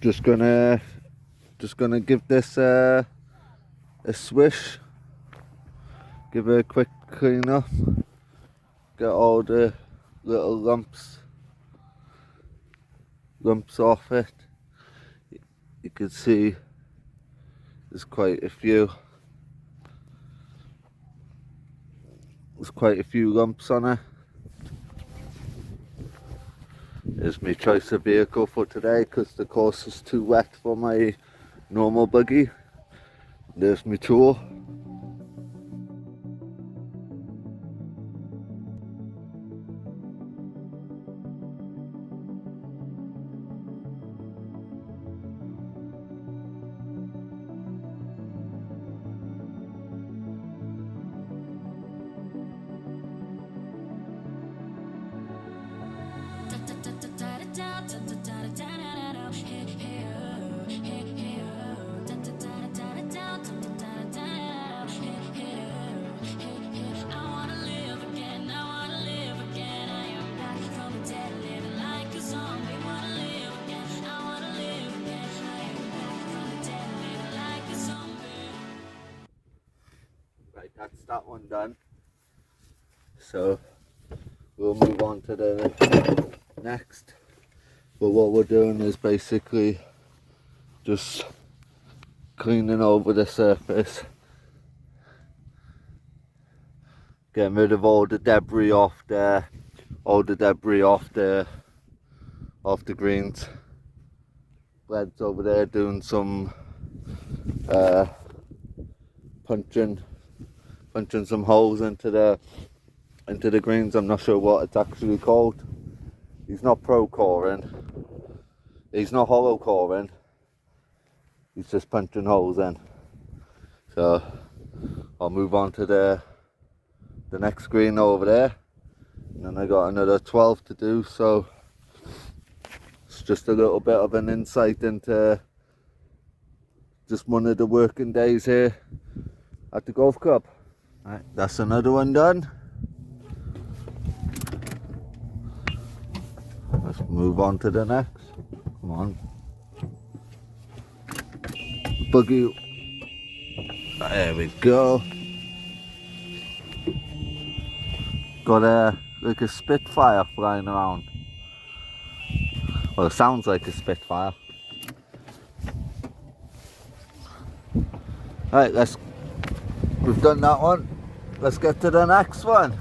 Just gonna give this a swish, give it a quick clean up, get all the little lumps off it. You can see there's quite a few lumps on it. There's my choice of vehicle for today because the course is too wet for my normal buggy. There's my tool. Right, that's that one done. So we'll move on to the next. But what we're doing is basically just cleaning over the surface, getting rid of all the debris off there, off the greens. Bled's over there doing some punching some holes into the greens. I'm not sure what it's actually called. He's not pro coring, he's not hollow coring, he's just punching holes in. So I'll move on to the next green over there, and then I got another 12 to do. So it's just a little bit of an insight into just one of the working days here at the golf club. Right, that's another one done. Let's move on to the next. Come on. Buggy. There we go. Got like a Spitfire flying around. Well, it sounds like a Spitfire. Right, we've done that one. Let's get to the next one.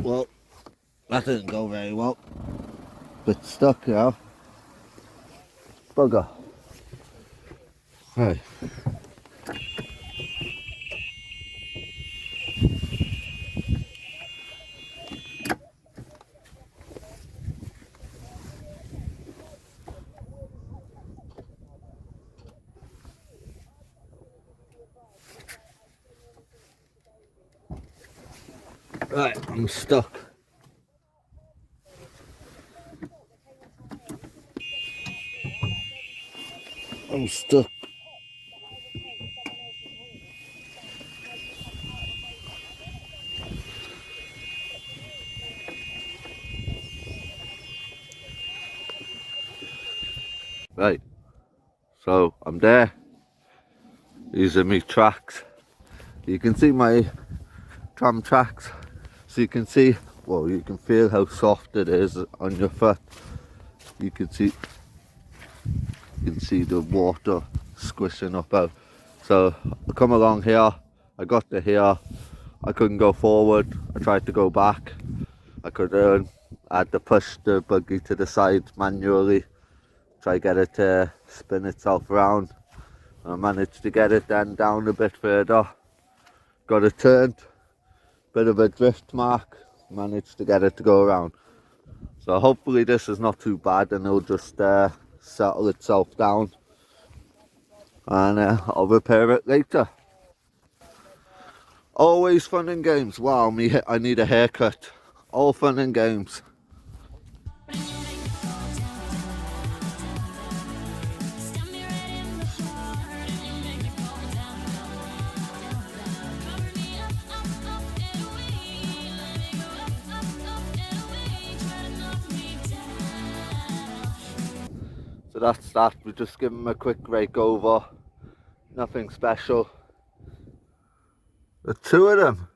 Well, that didn't go very well. Bit stuck now. Bugger. Right. Right, I'm stuck. I'm stuck. Right, so I'm there. These are my tracks. You can see my tram tracks. So you can see, well, you can feel how soft it is on your foot. You can see the water squishing up out. So I come along here, I got to here, I couldn't go forward, I tried to go back. I had to push the buggy to the side manually, try to get it to spin itself around. I managed to get it then down a bit further, got it turned, bit of a drift mark, managed to get it to go around. So hopefully this is not too bad and it'll just settle itself down, and I'll repair it later. Always fun and games. Wow, I need a haircut. All fun and games. So that's that. We just give him a quick rake over. Nothing special. The two of them.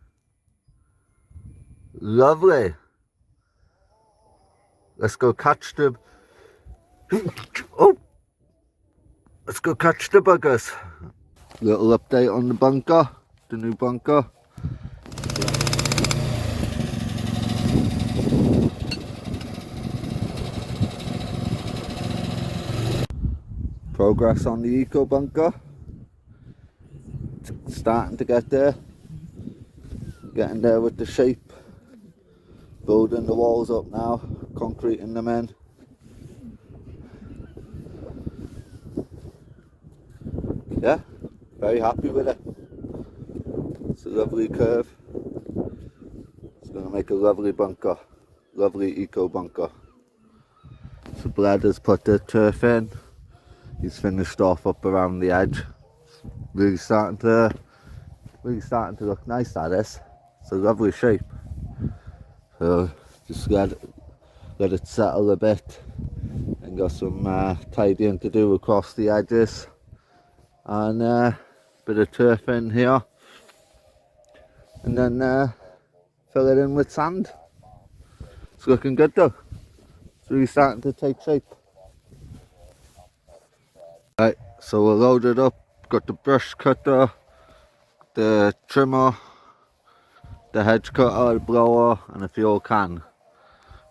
Lovely. Let's go catch them. Oh! Let's go catch the buggers. Little update on the bunker. The new bunker. Progress on the eco bunker. Starting to get there. Getting there with the shape. Building the walls up now. Concreting them in. Yeah, very happy with it. It's a lovely curve. It's going to make a lovely bunker. Lovely eco bunker. So Bled has put the turf in. He's finished off up around the edge. Really starting to look nice, that is. It's a lovely shape. So just let it settle a bit, and got some tidying to do across the edges, and bit of turf in here, and then fill it in with sand. It's looking good though. It's really starting to take shape. Right, so we're loaded up. Got the brush cutter, the trimmer, the hedge cutter, the blower, and a fuel can.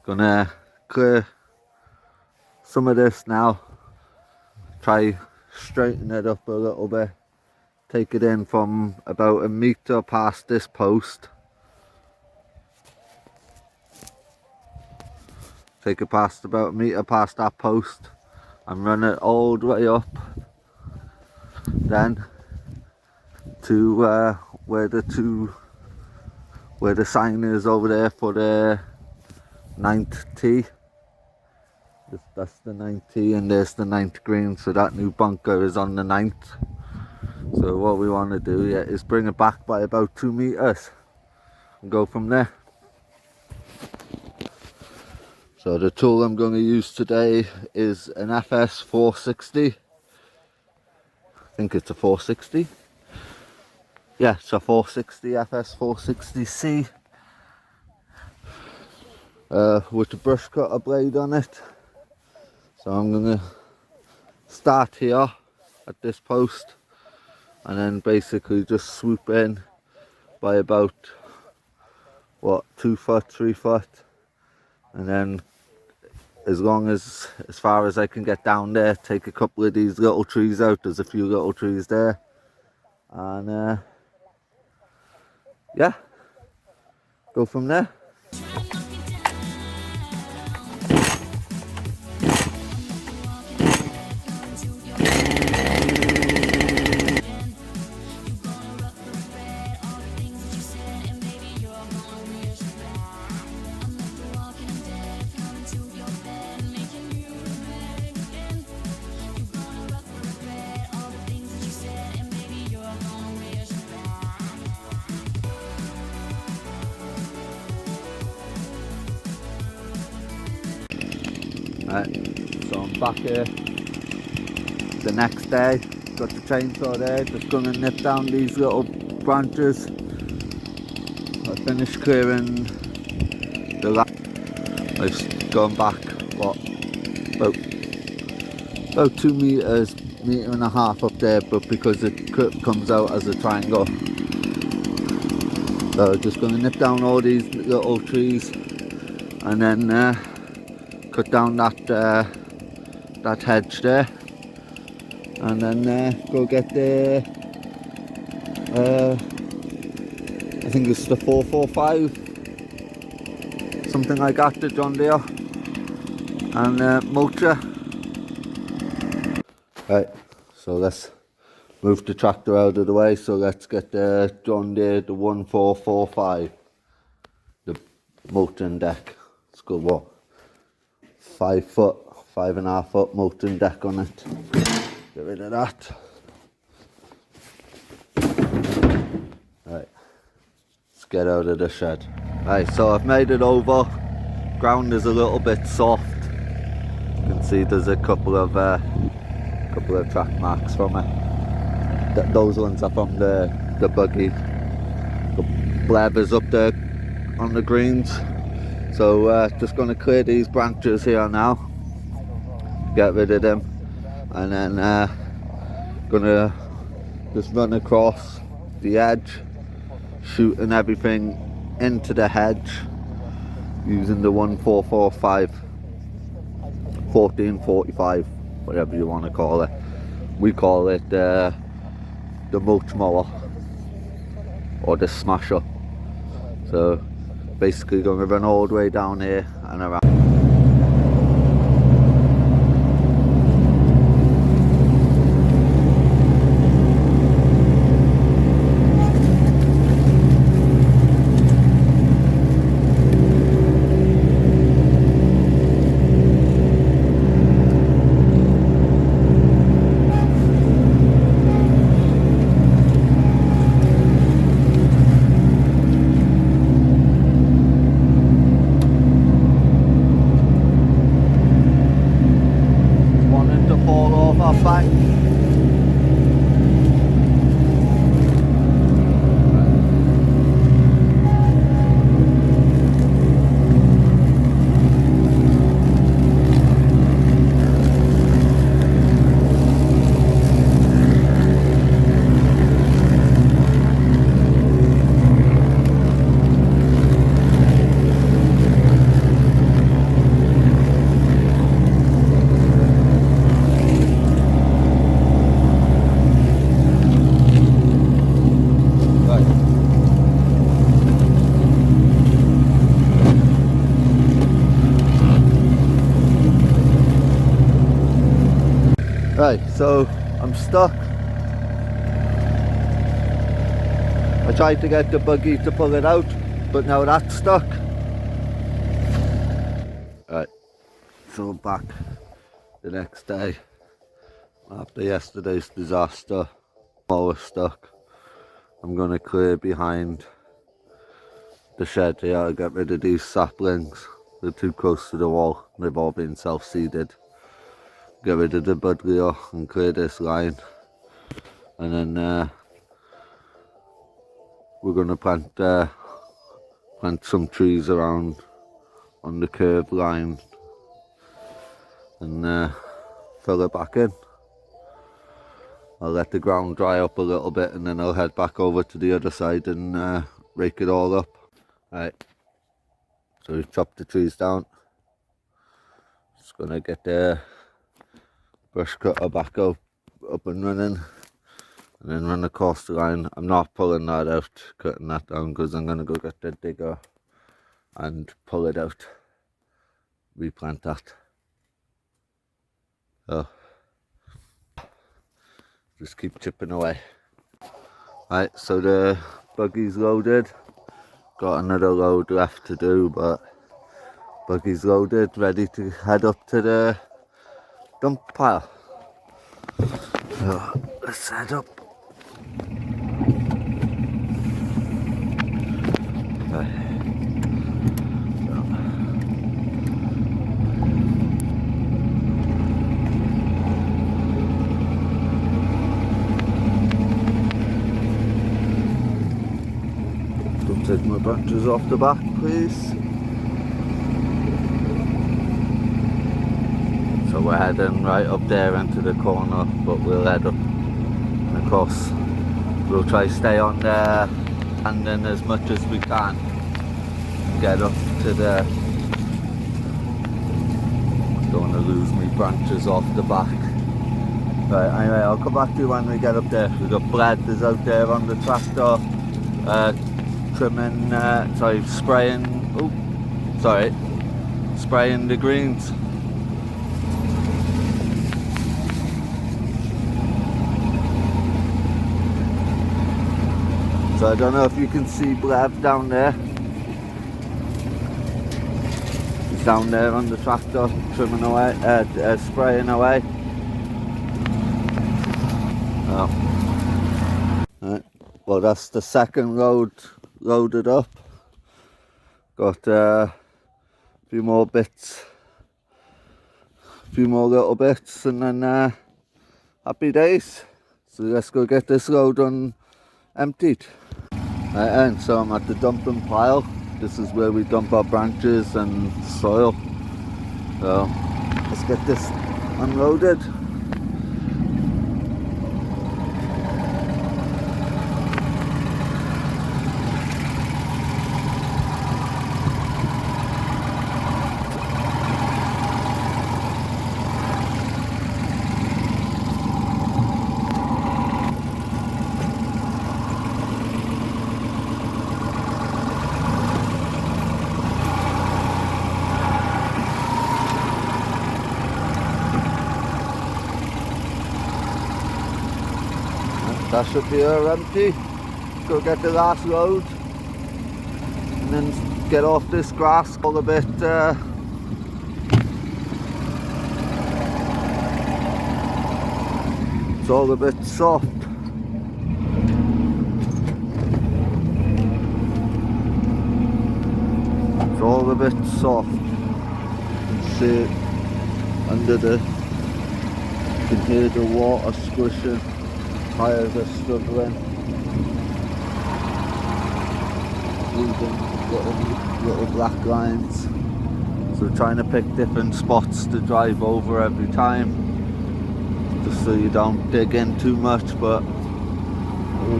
Gonna clear some of this now. Try straighten it up a little bit. Take it in from about a metre past this post. Take it past about a metre past that post and run it all the way up. Then to where the sign is over there for the 9th tee. That's the 9th tee, and there's the 9th green, so that new bunker is on the 9th. So what we want to do is bring it back by about 2 meters and go from there. So the tool I'm going to use today is an FS 460. I think it's a 460. Yeah, it's a 460 FS 460C with the brush cutter blade on it. So I'm going to start here at this post and then basically just swoop in by about, what, 2 foot, 3 foot, and then as far as I can get down there, take a couple of these little trees out. There's a few little trees there, and yeah, go from there. Right, so I'm back here the next day. Got the chainsaw there, just gonna nip down these little branches. I finished clearing the I've gone back, what, about 2 meters, metre and a half up there, but because it comes out as a triangle. So just gonna nip down all these little trees and then cut down that hedge there, and then go get the I think it's the 445, something like that, the John Deere and mulcher. Right, so let's move the tractor out of the way. So let's get the John Deere, the 1445, the mulching deck. It's got what, 5 foot, 5.5 foot mulching deck on it. Get rid of that. Right, let's get out of the shed. Right, so I've made it over. Ground is a little bit soft. You can see there's a couple of track marks from it. Those ones are from the buggy. The bleb is up there on the greens. So just going to clear these branches here now, get rid of them, and then gonna just run across the edge, shooting everything into the hedge using the 1445, 1445, whatever you want to call it. We call it the mulch mower or the smasher. So basically going to run all the way down here and around. Right, so I'm stuck. I tried to get the buggy to pull it out, but now that's stuck. Right, so back the next day after yesterday's disaster. Mower stuck. I'm gonna clear behind the shed here, get rid of these saplings. They're too close to the wall. They've all been self-seeded. Get rid of the budlier and clear this line, and then we're gonna plant some trees around on the curved line and fill it back in. I'll let the ground dry up a little bit and then I'll head back over to the other side and rake it all up. Right, so we've chopped the trees down. Just gonna get the brush cutter back up and running, and then run across the line. I'm not pulling that out, cutting that down, because I'm gonna go get the digger and pull it out, replant that. So just keep chipping away. Right, so the buggy's loaded. Got another load left to do, but buggy's loaded, ready to head up to the dump pile. So let's head up. Okay. Don't take my branches off the back, please. So we're heading right up there into the corner, but we'll head up and across. We'll try to stay on there and then as much as we can get up to the... Don't want to lose my branches off the back. Right, anyway, I'll come back to you when we get up there. We've got bread is out there on the tractor. trimming, spraying the greens. So I don't know if you can see Blev down there. He's down there on the tractor, trimming away, spraying away. Oh. Right. Well, that's the second load loaded up. Got a few more bits, a few more little bits, and then happy days. So let's go get this load emptied. Right, and so I'm at the dumping pile. This is where we dump our branches and soil. So let's get this unloaded. That should be her empty. Go get the last load and then get off this grass. All a bit it's all a bit soft. It's all a bit soft. You can see it under the, you can hear the water squishing. Tires are struggling, leaving little black lines. So we're trying to pick different spots to drive over every time, just so you don't dig in too much. But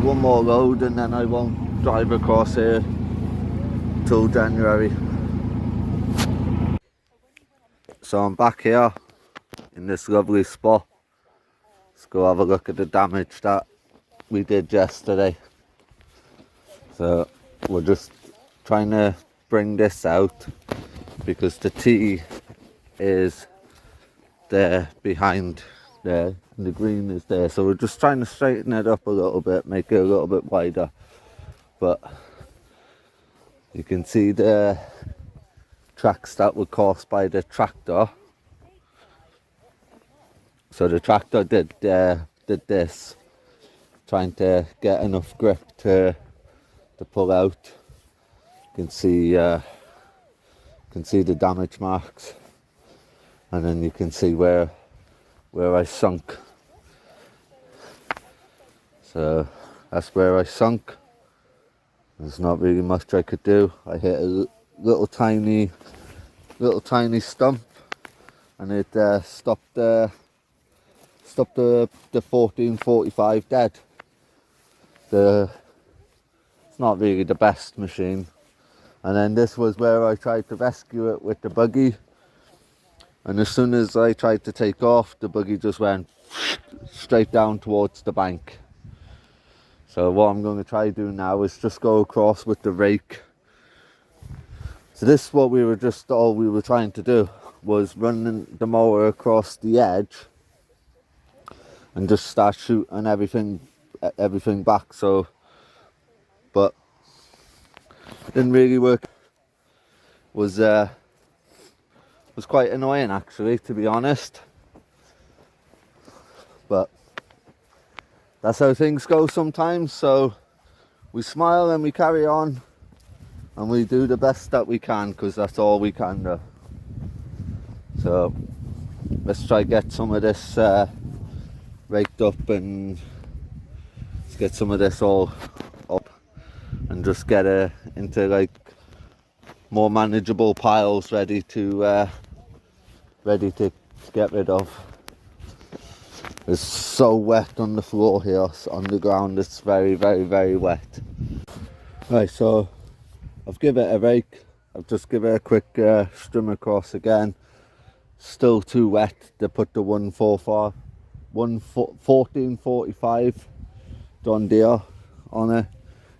one more load and then I won't drive across here till January. So I'm back here in this lovely spot. Let's go have a look at the damage that we did yesterday. So we're just trying to bring this out because the T is there behind there and the green is there. So we're just trying to straighten it up a little bit, make it a little bit wider. But you can see the tracks that were caused by the tractor. So the tractor did this, trying to get enough grip to pull out. You can see the damage marks, and then you can see where I sunk. So that's where I sunk. There's not really much I could do. I hit a little tiny stump, and it stopped the 1445 dead. It's not really the best machine. And then this was where I tried to rescue it with the buggy, and as soon as I tried to take off, the buggy just went straight down towards the bank. So what I'm going to try to do now is just go across with the rake. So this is what all we were trying to do, was running the mower across the edge and just start shooting everything back. So, but didn't really work. Was quite annoying actually, to be honest. But that's how things go sometimes. So we smile and we carry on, and we do the best that we can, because that's all we can do. So let's try get some of this raked up, and let's get some of this all up and just get it into like more manageable piles ready to get rid of. It's so wet on the floor here, on the ground. It's very, very, very wet. Right, so I've given it a rake. I've just given it a quick strim across again. Still too wet to put the 1445 John Deere on it.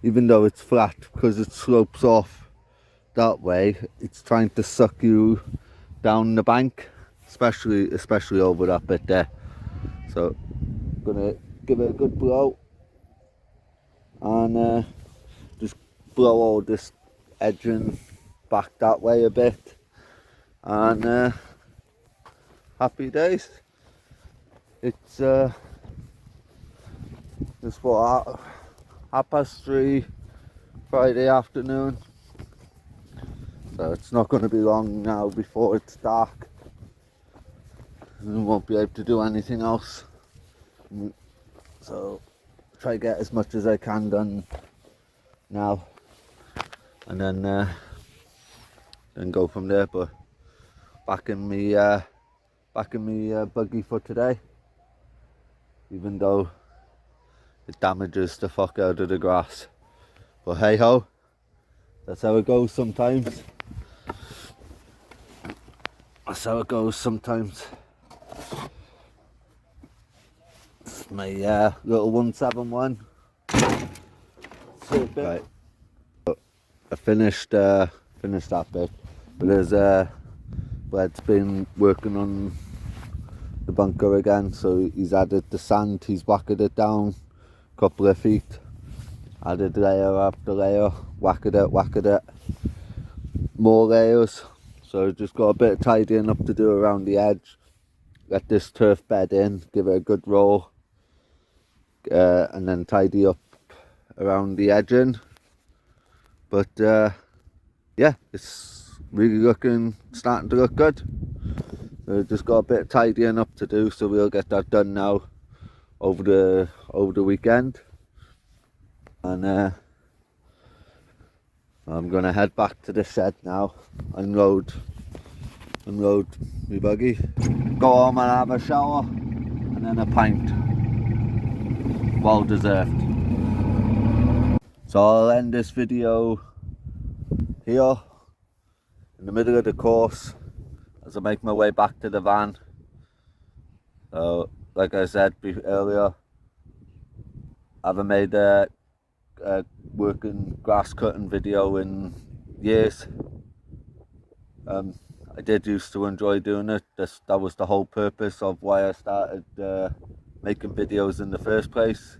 even though it's flat, because it slopes off that way, it's trying to suck you down the bank, especially over that bit there. So I'm gonna give it a good blow and just blow all this edging back that way a bit, and happy days. It's just what, 3:30 Friday afternoon, so it's not going to be long now before it's dark and we won't be able to do anything else. So try to get as much as I can done now, and then go from there. But back in me buggy for today, even though it damages the fuck out of the grass. But hey ho, that's how it goes sometimes. That's how it goes sometimes. It's my little 171. Right. I finished that bit, but there's Brad's been working on the bunker again, so he's added the sand, he's whacked it down a couple of feet, added layer after layer, whacked it, more layers. So just got a bit of tidying up to do around the edge, let this turf bed in, give it a good roll, and then tidy up around the edging. But yeah, it's really starting to look good. So just got a bit of tidying up to do, so we'll get that done now over the weekend. And I'm gonna head back to the shed now, unload my buggy, go home and have a shower, and then a pint. Well deserved. So I'll end this video here in the middle of the course as I make my way back to the van. So like I said earlier, I haven't made a working grass cutting video in years. I did used to enjoy doing it. That was the whole purpose of why I started making videos in the first place.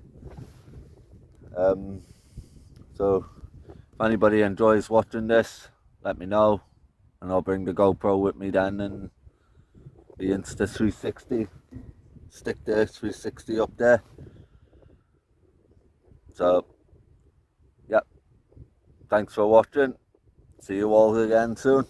So if anybody enjoys watching this, let me know, and I'll bring the GoPro with me then, and the Insta 360, stick the 360 up there. So yeah, thanks for watching, see you all again soon.